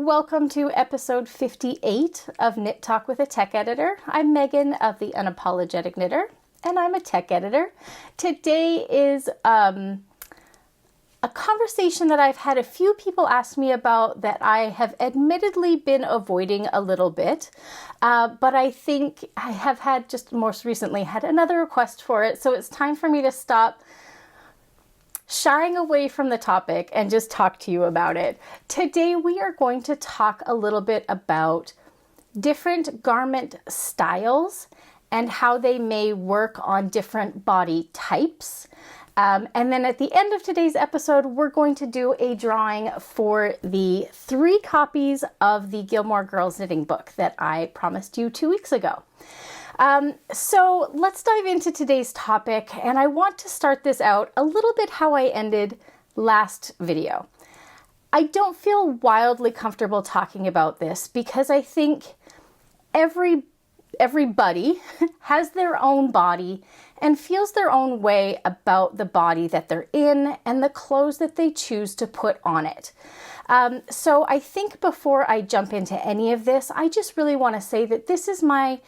Welcome to episode 58 of Knit Talk with a Tech Editor. I'm Megan of the Unapologetic Knitter, and I'm a tech editor. Today is a conversation that I've had a few people ask me about that I have admittedly been avoiding a little bit, but I think I have had just most recently had another request for it, so it's time for me to stop shying away from the topic and just talk to you about it. Today we are going to talk a little bit about different garment styles and how they may work on different body types. And then at the end of today's episode, we're going to do a drawing for the 3 copies of the Gilmore Girls knitting book that I promised you 2 weeks ago. So let's dive into today's topic, and I want to start this out a little bit how I ended last video. I don't feel wildly comfortable talking about this because I think everybody has their own body and feels their own way about the body that they're in and the clothes that they choose to put on it. So I think before I jump into any of this, I just really want to say that this is my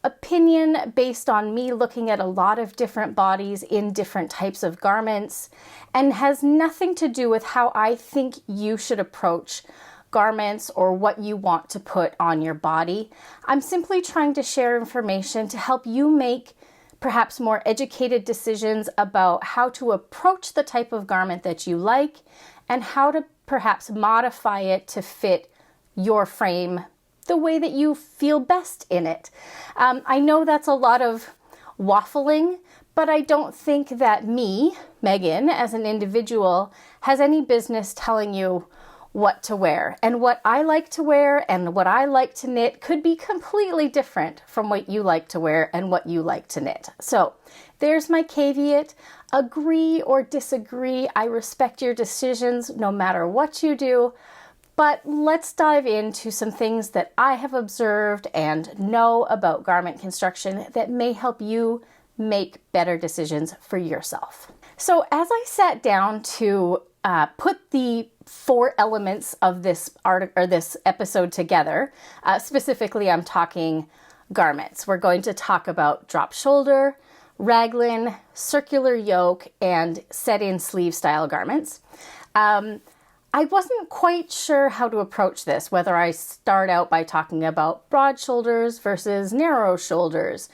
opinion based on me looking at a lot of different bodies in different types of garments, and has nothing to do with how I think you should approach garments or what you want to put on your body. I'm simply trying to share information to help you make perhaps more educated decisions about how to approach the type of garment that you like and how to perhaps modify it to fit your frame the way that you feel best in it. I know that's a lot of waffling, but I don't think that me, Megan, as an individual, has any business telling you what to wear. And what I like to wear and what I like to knit could be completely different from what you like to wear and what you like to knit. So there's my caveat. Agree or disagree. I respect your decisions no matter what you do. But let's dive into some things that I have observed and know about garment construction that may help you make better decisions for yourself. So as I sat down to put the 4 elements of this this episode together, specifically I'm talking garments. We're going to talk about drop shoulder, raglan, circular yoke, and set-in sleeve style garments. I wasn't quite sure how to approach this, whether I start out by talking about broad shoulders versus narrow shoulders,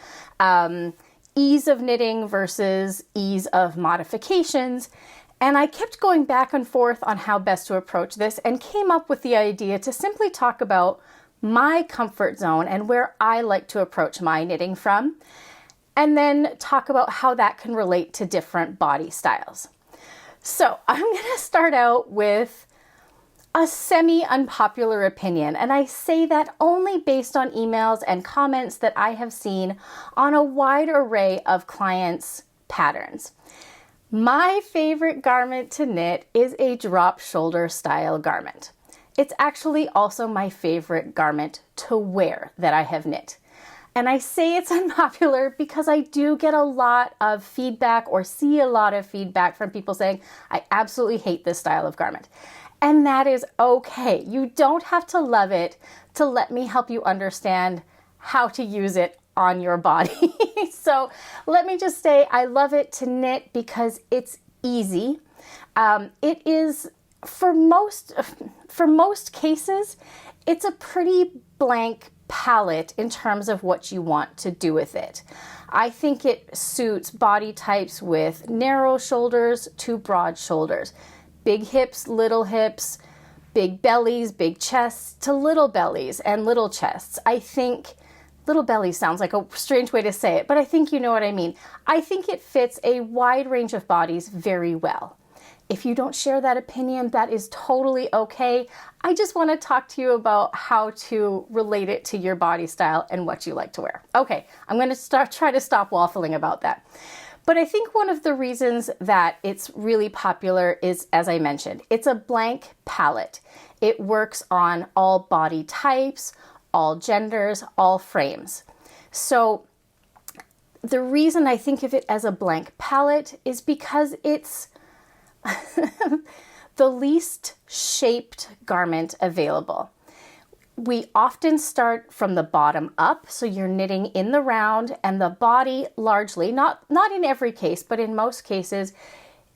ease of knitting versus ease of modifications. And I kept going back and forth on how best to approach this and came up with the idea to simply talk about my comfort zone and where I like to approach my knitting from, and then talk about how that can relate to different body styles. So I'm going to start out with a semi-unpopular opinion, and I say that only based on emails and comments that I have seen on a wide array of clients' patterns. My favorite garment to knit is a drop shoulder style garment. It's actually also my favorite garment to wear that I have knit. And I say it's unpopular because I do get a lot of feedback or see a lot of feedback from people saying, I absolutely hate this style of garment. And that is okay. You don't have to love it to let me help you understand how to use it on your body. So let me just say I love it to knit because it's easy. It is, for most cases, it's a pretty blank palette in terms of what you want to do with it. I think it suits body types with narrow shoulders to broad shoulders, big hips, big bellies, big chests to little bellies and little chests. I think little belly sounds like a strange way to say it, but I think you know what I mean. I think it fits a wide range of bodies very well. If you don't share that opinion, that is totally okay. I just want to talk to you about how to relate it to your body style and what you like to wear. Okay, I'm going to try to stop waffling about that. But I think one of the reasons that it's really popular is, as I mentioned, it's a blank palette. It works on all body types, all genders, all frames. So the reason I think of it as a blank palette is because it's the least shaped garment available. We often start from the bottom up, so you're knitting in the round, and the body largely, not in every case, but in most cases,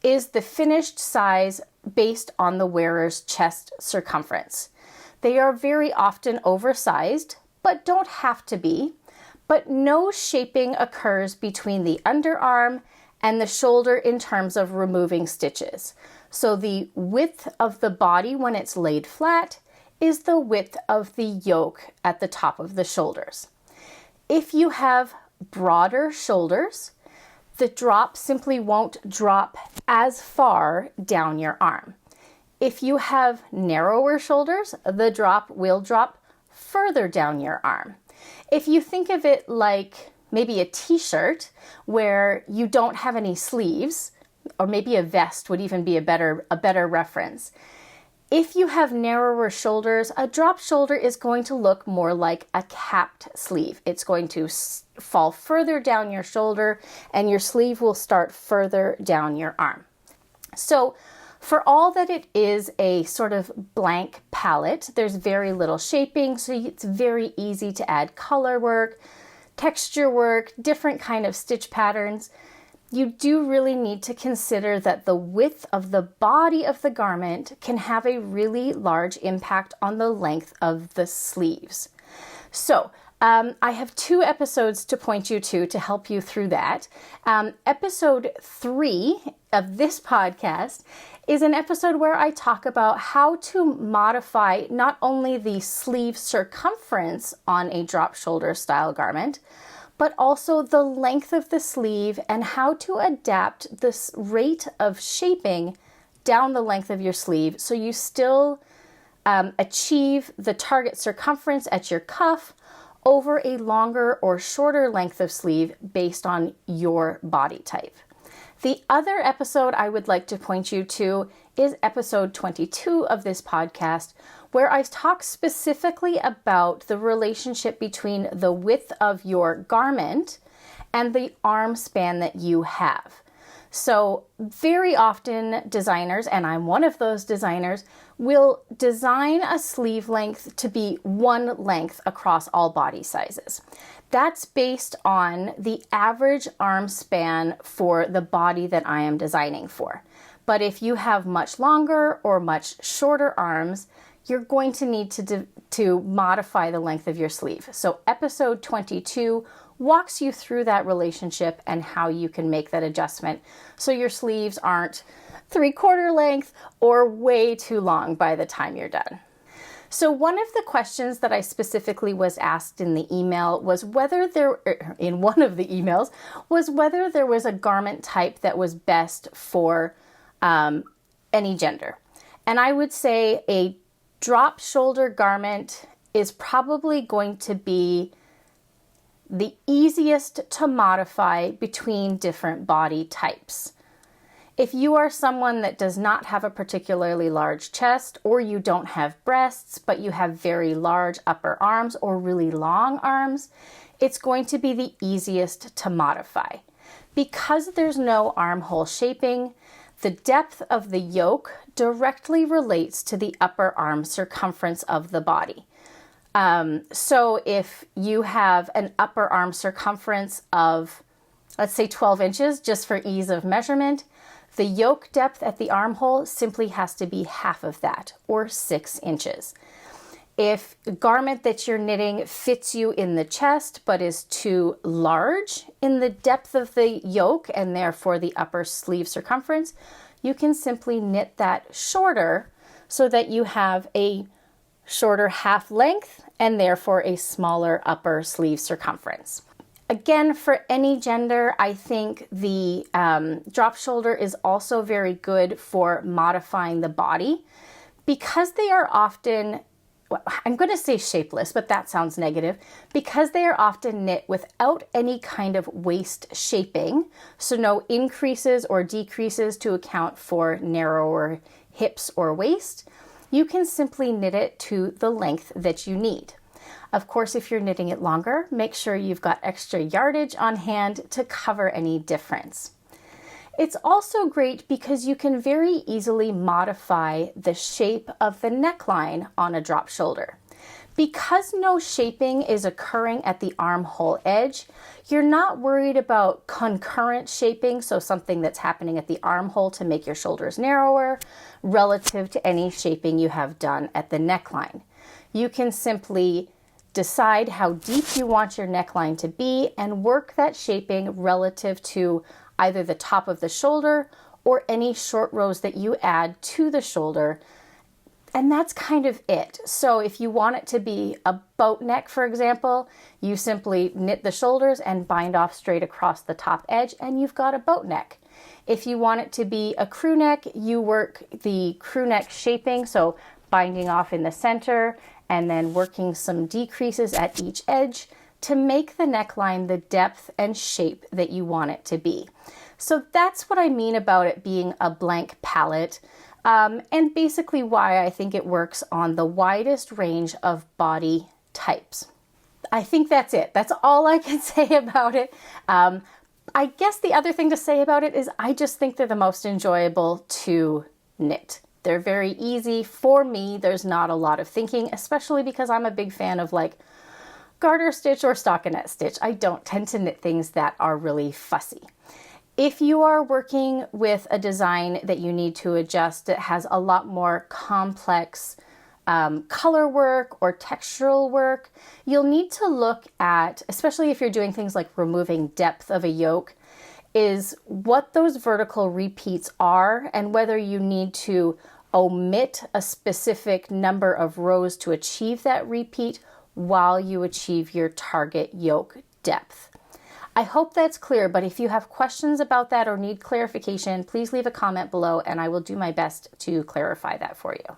is the finished size based on the wearer's chest circumference. They are very often oversized, but don't have to be. But no shaping occurs between the underarm and the shoulder in terms of removing stitches. So the width of the body when it's laid flat is the width of the yoke at the top of the shoulders. If you have broader shoulders, the drop simply won't drop as far down your arm. If you have narrower shoulders, the drop will drop further down your arm. If you think of it like maybe a t-shirt where you don't have any sleeves, or maybe a vest would even be a better reference. If you have narrower shoulders, a drop shoulder is going to look more like a capped sleeve. It's going to fall further down your shoulder, and your sleeve will start further down your arm. So for all that it is a sort of blank palette, there's very little shaping, so it's very easy to add color work, texture work, different kind of stitch patterns. You do really need to consider that the width of the body of the garment can have a really large impact on the length of the sleeves. So I have 2 episodes to point you to help you through that. Episode 3 of this podcast is an episode where I talk about how to modify not only the sleeve circumference on a drop shoulder style garment, but also the length of the sleeve and how to adapt this rate of shaping down the length of your sleeve so you still achieve the target circumference at your cuff over a longer or shorter length of sleeve based on your body type. The other episode I would like to point you to is episode 22 of this podcast, where I talk specifically about the relationship between the width of your garment and the arm span that you have. So very often designers, and I'm one of those designers, will design a sleeve length to be one length across all body sizes. That's based on the average arm span for the body that I am designing for. But if you have much longer or much shorter arms, you're going to need to modify the length of your sleeve. So episode 22 walks you through that relationship and how you can make that adjustment so your sleeves aren't 3/4 length or way too long by the time you're done. So one of the questions that I specifically was asked in the email was whether there was a garment type that was best for any gender. And I would say a drop shoulder garment is probably going to be the easiest to modify between different body types. If you are someone that does not have a particularly large chest, or you don't have breasts, but you have very large upper arms or really long arms, it's going to be the easiest to modify. Because there's no armhole shaping, the depth of the yoke directly relates to the upper arm circumference of the body. So if you have an upper arm circumference of, let's say 12 inches, just for ease of measurement, the yoke depth at the armhole simply has to be half of that, or 6 inches. If a garment that you're knitting fits you in the chest but is too large in the depth of the yoke and therefore the upper sleeve circumference, you can simply knit that shorter so that you have a shorter half length and therefore a smaller upper sleeve circumference. Again, for any gender, I think the drop shoulder is also very good for modifying the body because they are often, I'm going to say shapeless, but that sounds negative, because they are often knit without any kind of waist shaping, so no increases or decreases to account for narrower hips or waist. You can simply knit it to the length that you need. Of course, if you're knitting it longer, make sure you've got extra yardage on hand to cover any difference. It's also great because you can very easily modify the shape of the neckline on a drop shoulder. Because no shaping is occurring at the armhole edge, you're not worried about concurrent shaping, so something that's happening at the armhole to make your shoulders narrower relative to any shaping you have done at the neckline. You can simply decide how deep you want your neckline to be and work that shaping relative to either the top of the shoulder or any short rows that you add to the shoulder. And that's kind of it. So if you want it to be a boat neck, for example, you simply knit the shoulders and bind off straight across the top edge and you've got a boat neck. If you want it to be a crew neck, you work the crew neck shaping, so binding off in the center and then working some decreases at each edge to make the neckline the depth and shape that you want it to be. So that's what I mean about it being a blank palette. And basically why I think it works on the widest range of body types. I think that's it. That's all I can say about it. I guess the other thing to say about it is I just think they're the most enjoyable to knit. They're very easy for me. There's not a lot of thinking, especially because I'm a big fan of like garter stitch or stockinette stitch. I don't tend to knit things that are really fussy. If you are working with a design that you need to adjust that has a lot more complex color work or textural work, you'll need to look at, especially if you're doing things like removing depth of a yoke, is what those vertical repeats are and whether you need to omit a specific number of rows to achieve that repeat while you achieve your target yoke depth. I hope that's clear, but if you have questions about that or need clarification, please leave a comment below and I will do my best to clarify that for you.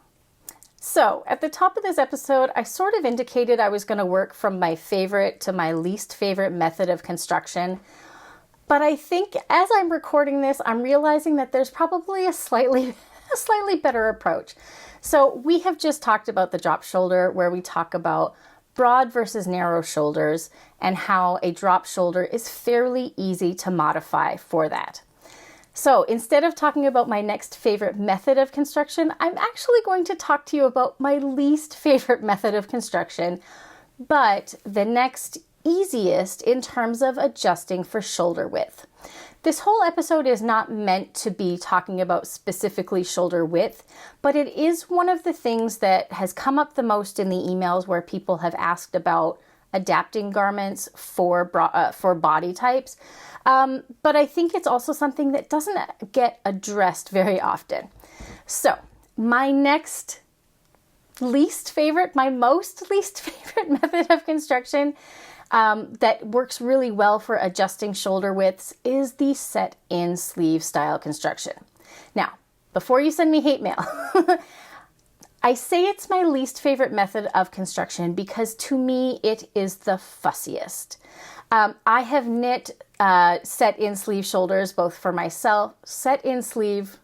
So at the top of this episode, I sort of indicated I was going to work from my favorite to my least favorite method of construction. But I think as I'm recording this, I'm realizing that there's probably a slightly better approach. So we have just talked about the drop shoulder, where we talk about broad versus narrow shoulders and how a drop shoulder is fairly easy to modify for that. So instead of talking about my next favorite method of construction, I'm actually going to talk to you about my least favorite method of construction, but the next easiest in terms of adjusting for shoulder width. This whole episode is not meant to be talking about specifically shoulder width, but it is one of the things that has come up the most in the emails where people have asked about adapting garments for body types. But I think it's also something that doesn't get addressed very often. So my next least favorite, my most least favorite method of construction that works really well for adjusting shoulder widths is the set-in sleeve style construction. Now, before you send me hate mail, I say it's my least favorite method of construction because to me it is the fussiest. I have knit set-in sleeve shoulders both for myself, set-in sleeve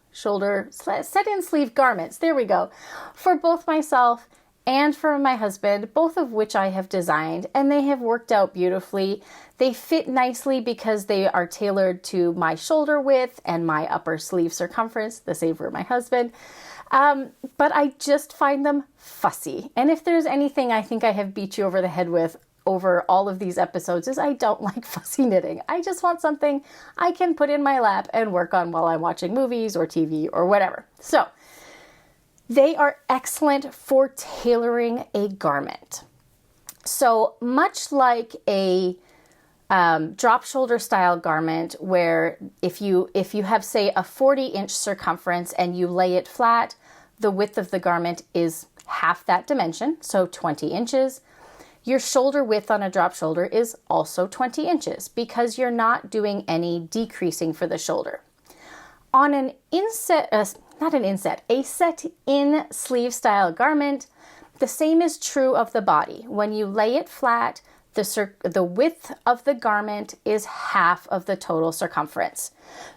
garments, there we go, for both myself and for my husband, both of which I have designed, and they have worked out beautifully. They fit nicely because they are tailored to my shoulder width and my upper sleeve circumference, the same for my husband. But I just find them fussy. And if there's anything I think I have beat you over the head with over all of these episodes is I don't like fussy knitting. I just want something I can put in my lap and work on while I'm watching movies or TV or whatever. So they are excellent for tailoring a garment. So much like a drop shoulder style garment, where if you have, say, a 40-inch circumference and you lay it flat, the width of the garment is half that dimension, so 20 inches. Your shoulder width on a drop shoulder is also 20 inches because you're not doing any decreasing for the shoulder. On a set-in sleeve style garment, the same is true of the body. When you lay it flat, the width of the garment is half of the total circumference.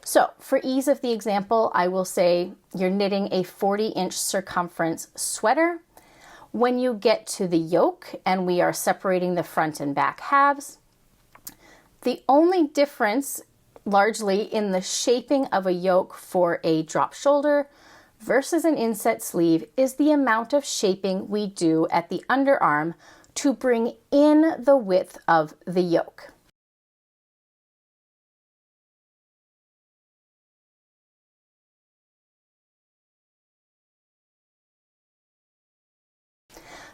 So for ease of the example, I will say you're knitting a 40-inch circumference sweater. When you get to the yoke and we are separating the front and back halves, the only difference largely in the shaping of a yoke for a drop shoulder versus an inset sleeve is the amount of shaping we do at the underarm to bring in the width of the yoke.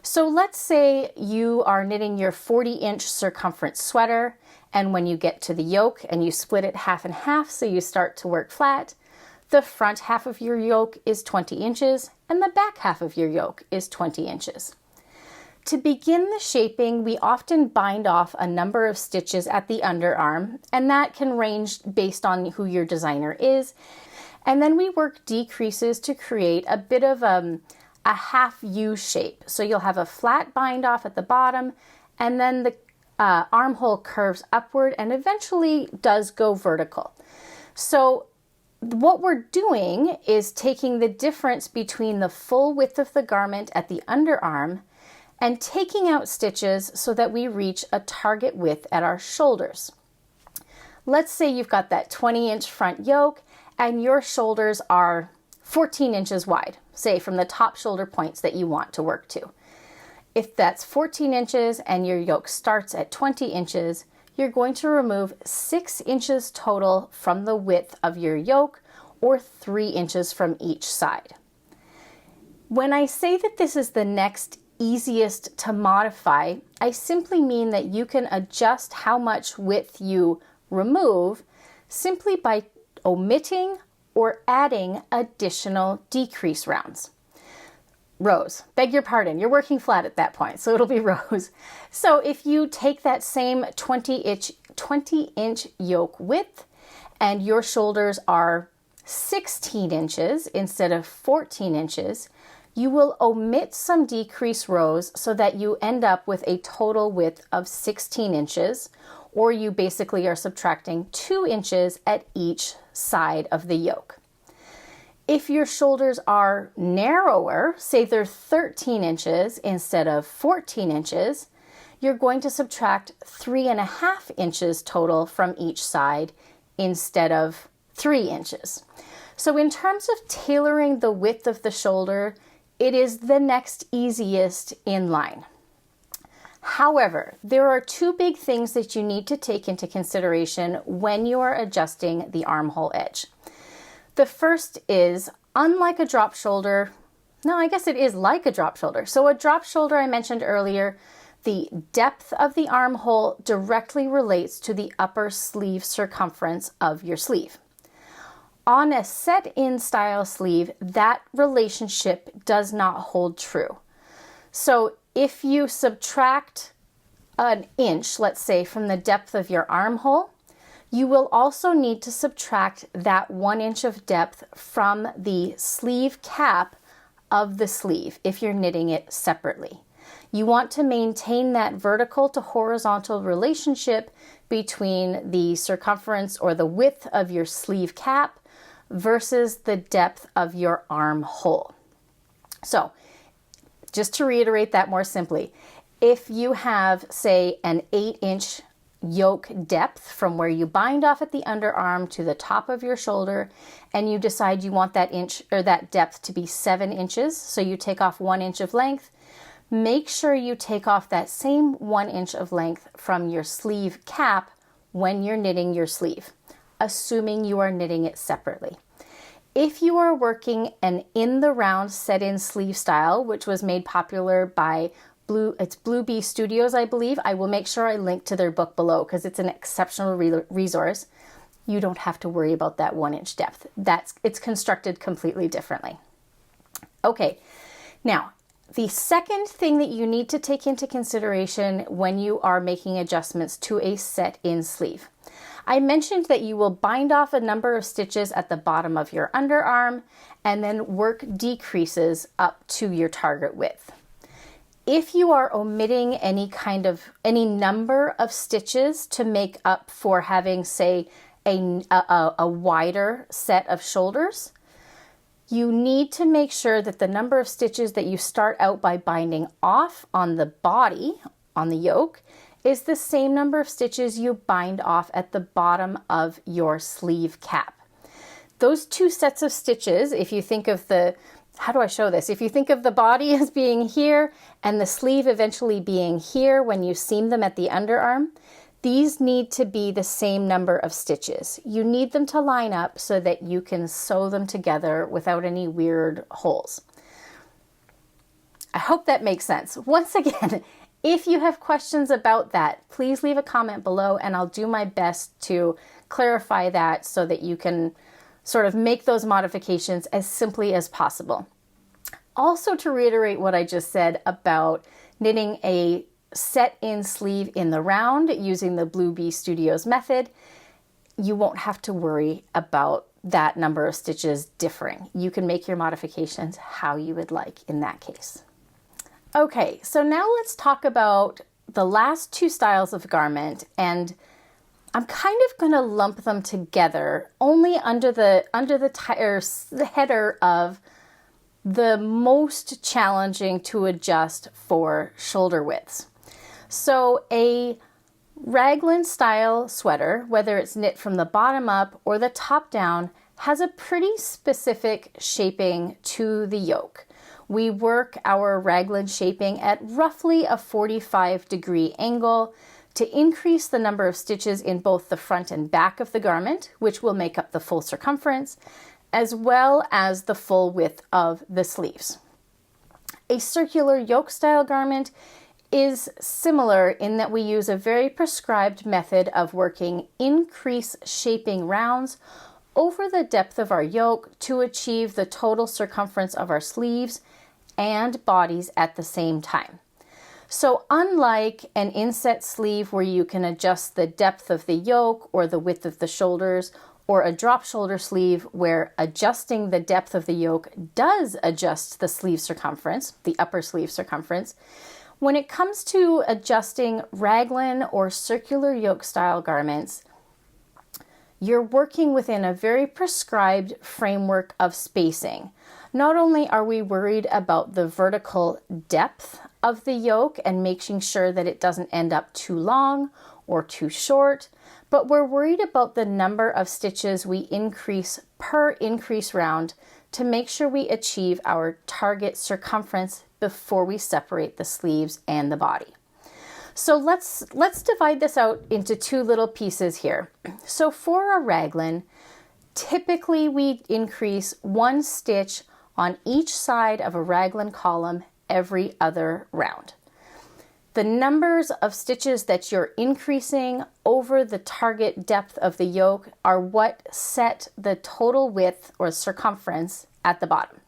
So let's say you are knitting your 40-inch circumference sweater, and when you get to the yoke and you split it half and half so you start to work flat, the front half of your yoke is 20 inches and the back half of your yoke is 20 inches. To begin the shaping, we often bind off a number of stitches at the underarm, and that can range based on who your designer is. And then we work decreases to create a bit of a half U shape. So you'll have a flat bind off at the bottom, and then the armhole curves upward and eventually does go vertical. So what we're doing is taking the difference between the full width of the garment at the underarm and taking out stitches so that we reach a target width at our shoulders. Let's say you've got that 20-inch front yoke and your shoulders are 14 inches wide, say from the top shoulder points that you want to work to. If that's 14 inches and your yoke starts at 20 inches, you're going to remove 6 inches total from the width of your yoke, or 3 inches from each side. When I say that this is the next easiest to modify, I simply mean that you can adjust how much width you remove simply by omitting or adding additional decrease rows. Beg your pardon, you're working flat at that point, so it'll be rows. So if you take that same 20-inch yoke width and your shoulders are 16 inches instead of 14 inches, you will omit some decrease rows so that you end up with a total width of 16 inches, or you basically are subtracting 2 inches at each side of the yoke. If your shoulders are narrower, say they're 13 inches instead of 14 inches, you're going to subtract 3.5 inches total from each side instead of 3 inches. So in terms of tailoring the width of the shoulder, it is the next easiest in line. However, there are two big things that you need to take into consideration when you are adjusting the armhole edge. The first is, unlike a drop shoulder, no, I guess it is like a drop shoulder. So a drop shoulder, I mentioned earlier, the depth of the armhole directly relates to the upper sleeve circumference of your sleeve. On a set-in style sleeve, that relationship does not hold true. So if you subtract an inch, let's say, from the depth of your armhole, you will also need to subtract that 1 inch of depth from the sleeve cap of the sleeve if you're knitting it separately. You want to maintain that vertical to horizontal relationship between the circumference or the width of your sleeve cap versus the depth of your armhole. So, just to reiterate that more simply, if you have, say, an 8-inch yoke depth from where you bind off at the underarm to the top of your shoulder, and you decide you want that inch or that depth to be 7 inches, so you take off 1 inch of length, make sure you take off that same 1 inch of length from your sleeve cap when you're knitting your sleeve, assuming you are knitting it separately. If you are working an in the round set-in sleeve style, which was made popular by Blue Bee Studios, I believe. I will make sure I link to their book below because it's an exceptional resource. You don't have to worry about that 1 inch depth. It's constructed completely differently. Okay, now the second thing that you need to take into consideration when you are making adjustments to a set-in sleeve. I mentioned that you will bind off a number of stitches at the bottom of your underarm and then work decreases up to your target width. If you are omitting any number of stitches to make up for having, say, a wider set of shoulders, you need to make sure that the number of stitches that you start out by binding off on the body, on the yoke, is the same number of stitches you bind off at the bottom of your sleeve cap. Those two sets of stitches, if you think of how do I show this? If you think of the body as being here and the sleeve eventually being here when you seam them at the underarm, these need to be the same number of stitches. You need them to line up so that you can sew them together without any weird holes. I hope that makes sense. Once again, if you have questions about that, please leave a comment below and I'll do my best to clarify that so that you can sort of make those modifications as simply as possible. Also, to reiterate what I just said about knitting a set-in sleeve in the round using the Blue Bee Studios method, you won't have to worry about that number of stitches differing. You can make your modifications how you would like in that case. Okay, so now let's talk about the last two styles of garment, and I'm kind of going to lump them together only under the header of the most challenging to adjust for shoulder widths. So a Raglan style sweater, whether it's knit from the bottom up or the top down, has a pretty specific shaping to the yoke. We work our Raglan shaping at roughly a 45-degree angle to increase the number of stitches in both the front and back of the garment, which will make up the full circumference, as well as the full width of the sleeves. A circular yoke style garment is similar in that we use a very prescribed method of working increase shaping rounds over the depth of our yoke to achieve the total circumference of our sleeves and bodies at the same time. So unlike an inset sleeve where you can adjust the depth of the yoke or the width of the shoulders, or a drop shoulder sleeve where adjusting the depth of the yoke does adjust the sleeve circumference, the upper sleeve circumference, when it comes to adjusting Raglan or circular yoke style garments, you're working within a very prescribed framework of spacing. Not only are we worried about the vertical depth of the yoke and making sure that it doesn't end up too long or too short, but we're worried about the number of stitches we increase per increase round to make sure we achieve our target circumference before we separate the sleeves and the body. So let's divide this out into two little pieces here. So for a Raglan, typically we increase one stitch on each side of a Raglan column every other round. The numbers of stitches that you're increasing over the target depth of the yoke are what set the total width or circumference at the bottom.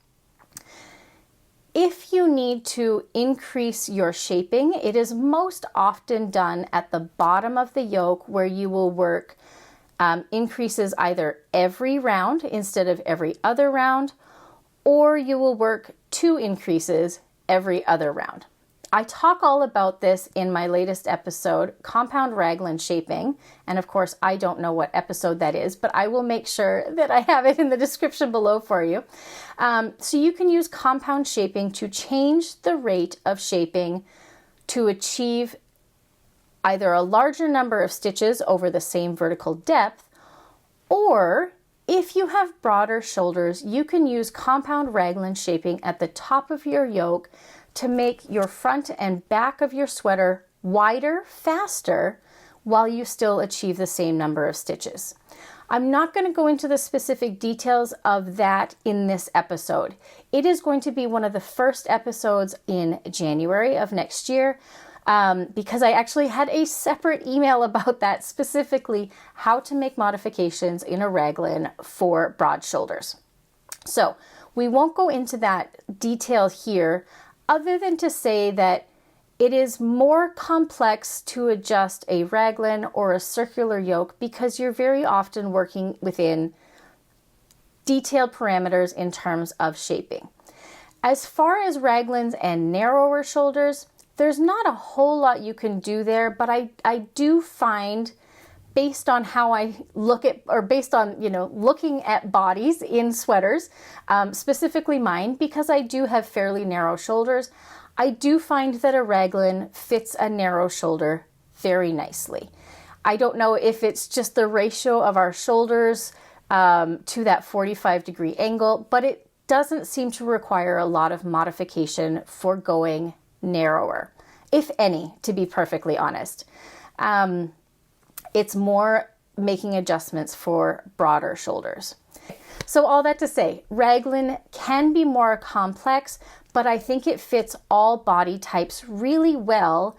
If you need to increase your shaping, it is most often done at the bottom of the yoke where you will work increases either every round instead of every other round, or you will work two increases every other round. I talk all about this in my latest episode, Compound Raglan Shaping, and of course I don't know what episode that is, but I will make sure that I have it in the description below for you. So you can use compound shaping to change the rate of shaping to achieve either a larger number of stitches over the same vertical depth, or if you have broader shoulders, you can use compound Raglan shaping at the top of your yoke to make your front and back of your sweater wider, faster, while you still achieve the same number of stitches. I'm not going to go into the specific details of that in this episode. It is going to be one of the first episodes in January of next year, because I actually had a separate email about that, specifically how to make modifications in a Raglan for broad shoulders. So we won't go into that detail here, other than to say that it is more complex to adjust a Raglan or a circular yoke because you're very often working within detailed parameters in terms of shaping. As far as Raglans and narrower shoulders, there's not a whole lot you can do there, but I do find, based on how I look at, or based on, looking at bodies in sweaters, specifically mine, because I do have fairly narrow shoulders, I do find that a Raglan fits a narrow shoulder very nicely. I don't know if it's just the ratio of our shoulders to that 45-degree angle, but it doesn't seem to require a lot of modification for going narrower, if any, to be perfectly honest. It's more making adjustments for broader shoulders. So all that to say, Raglan can be more complex, but I think it fits all body types really well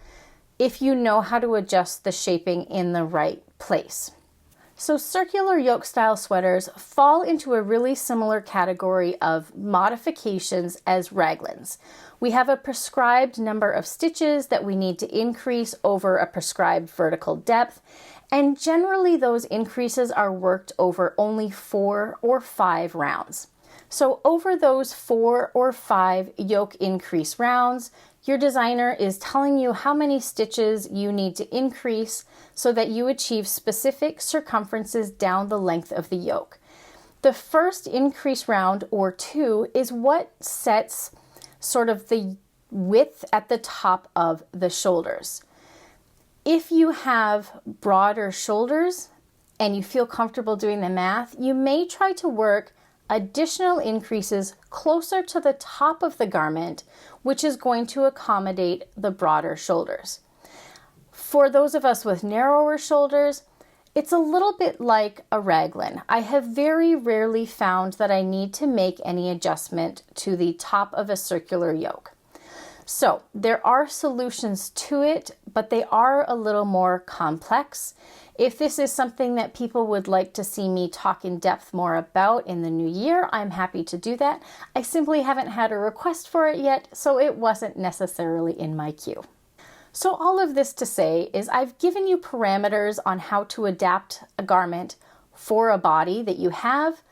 if you know how to adjust the shaping in the right place. So circular yoke style sweaters fall into a really similar category of modifications as raglans. We have a prescribed number of stitches that we need to increase over a prescribed vertical depth, and generally those increases are worked over only 4 or 5 rounds. So over those 4 or 5 yoke increase rounds, your designer is telling you how many stitches you need to increase so that you achieve specific circumferences down the length of the yoke. The first increase round or 2 is what sets sort of the width at the top of the shoulders. If you have broader shoulders and you feel comfortable doing the math, you may try to work additional increases closer to the top of the garment, which is going to accommodate the broader shoulders. For those of us with narrower shoulders, it's a little bit like a raglan. I have very rarely found that I need to make any adjustment to the top of a circular yoke. So there are solutions to it, but they are a little more complex. If this is something that people would like to see me talk in depth more about in the new year, I'm happy to do that. I simply haven't had a request for it yet, so it wasn't necessarily in my queue. So all of this to say is I've given you parameters on how to adapt a garment for a body that you have,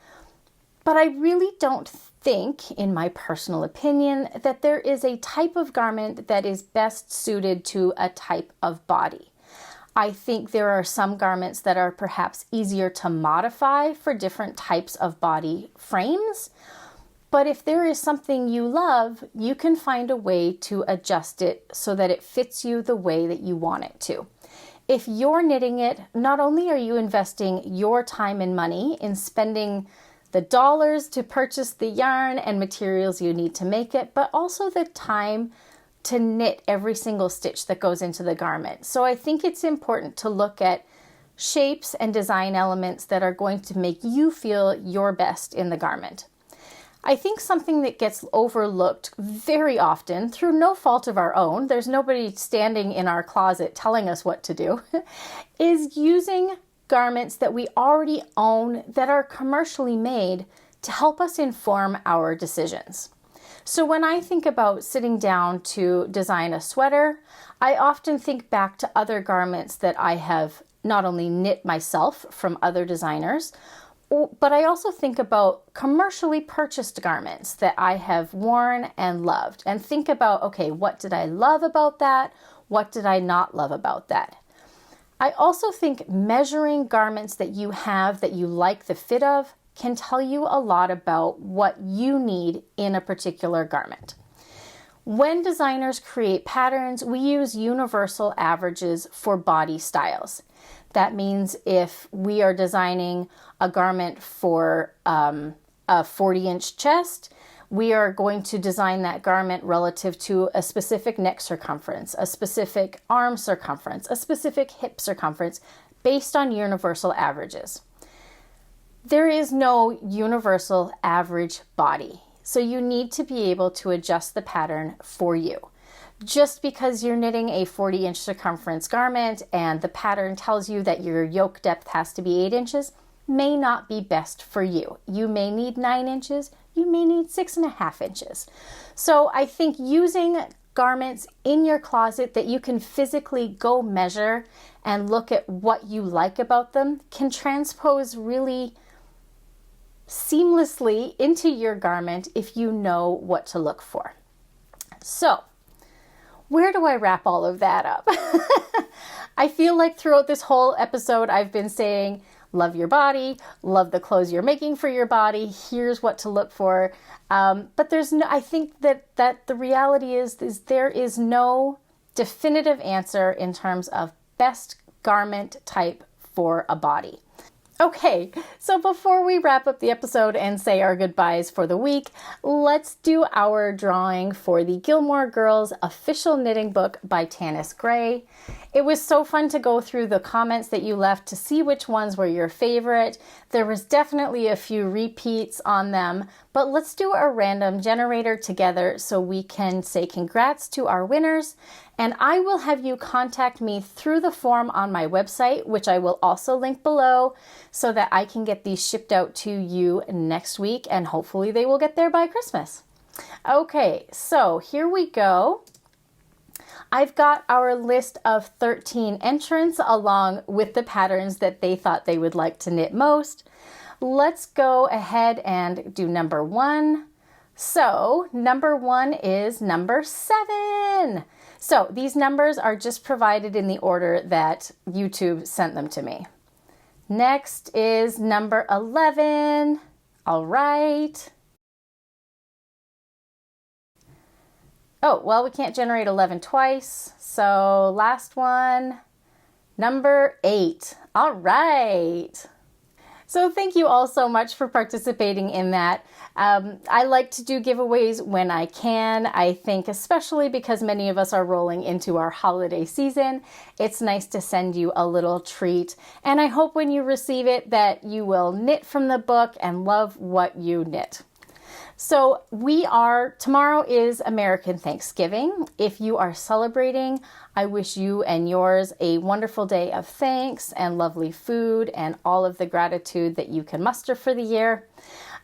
but I really don't think, in my personal opinion, that there is a type of garment that is best suited to a type of body. I think there are some garments that are perhaps easier to modify for different types of body frames, but if there is something you love, you can find a way to adjust it so that it fits you the way that you want it to. If you're knitting it, not only are you investing your time and money in spending the dollars to purchase the yarn and materials you need to make it, but also the time to knit every single stitch that goes into the garment. So I think it's important to look at shapes and design elements that are going to make you feel your best in the garment. I think something that gets overlooked very often through no fault of our own, there's nobody standing in our closet telling us what to do, is using garments that we already own that are commercially made to help us inform our decisions. So when I think about sitting down to design a sweater, I often think back to other garments that I have not only knit myself from other designers, but I also think about commercially purchased garments that I have worn and loved, and think about, okay, what did I love about that? What did I not love about that? I also think measuring garments that you have that you like the fit of can tell you a lot about what you need in a particular garment. When designers create patterns, we use universal averages for body styles. That means if we are designing a garment for a 40-inch chest, we are going to design that garment relative to a specific neck circumference, a specific arm circumference, a specific hip circumference, based on universal averages. There is no universal average body, so you need to be able to adjust the pattern for you. Just because you're knitting a 40-inch circumference garment and the pattern tells you that your yoke depth has to be 8 inches, may not be best for you. You may need 9 inches, you may need 6.5 inches. So I think using garments in your closet that you can physically go measure and look at what you like about them can transpose really seamlessly into your garment if you know what to look for. So, where do I wrap all of that up? I feel like throughout this whole episode I've been saying, love your body, love the clothes you're making for your body, here's what to look for. But I think that the reality is there is no definitive answer in terms of best garment type for a body. Okay, so before we wrap up the episode and say our goodbyes for the week, let's do our drawing for the Gilmore Girls official knitting book by Tanis Gray. It was so fun to go through the comments that you left to see which ones were your favorite. There was definitely a few repeats on them, but let's do a random generator together so we can say congrats to our winners. And I will have you contact me through the form on my website, which I will also link below, so that I can get these shipped out to you next week, and hopefully they will get there by Christmas. Okay, so here we go. I've got our list of 13 entrants along with the patterns that they thought they would like to knit most. Let's go ahead and do number 1. So number 1 is number 7. So these numbers are just provided in the order that YouTube sent them to me. Next is number 11. All right. Oh, well, we can't generate 11 twice. So last one, number 8. All right. So thank you all so much for participating in that. I like to do giveaways when I can. I think especially because many of us are rolling into our holiday season, it's nice to send you a little treat. And I hope when you receive it that you will knit from the book and love what you knit. So tomorrow is American Thanksgiving. If you are celebrating, I wish you and yours a wonderful day of thanks and lovely food and all of the gratitude that you can muster for the year.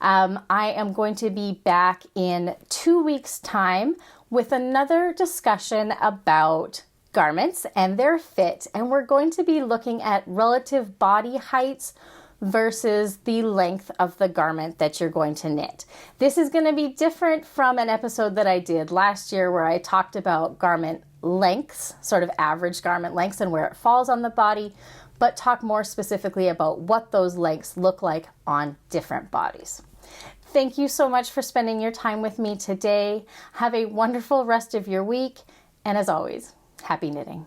I am going to be back in 2 weeks' time with another discussion about garments and their fit. And we're going to be looking at relative body heights versus the length of the garment that you're going to knit. This is going to be different from an episode that I did last year where I talked about garment lengths, sort of average garment lengths and where it falls on the body, but talk more specifically about what those lengths look like on different bodies. Thank you so much for spending your time with me today. Have a wonderful rest of your week, and as always, happy knitting.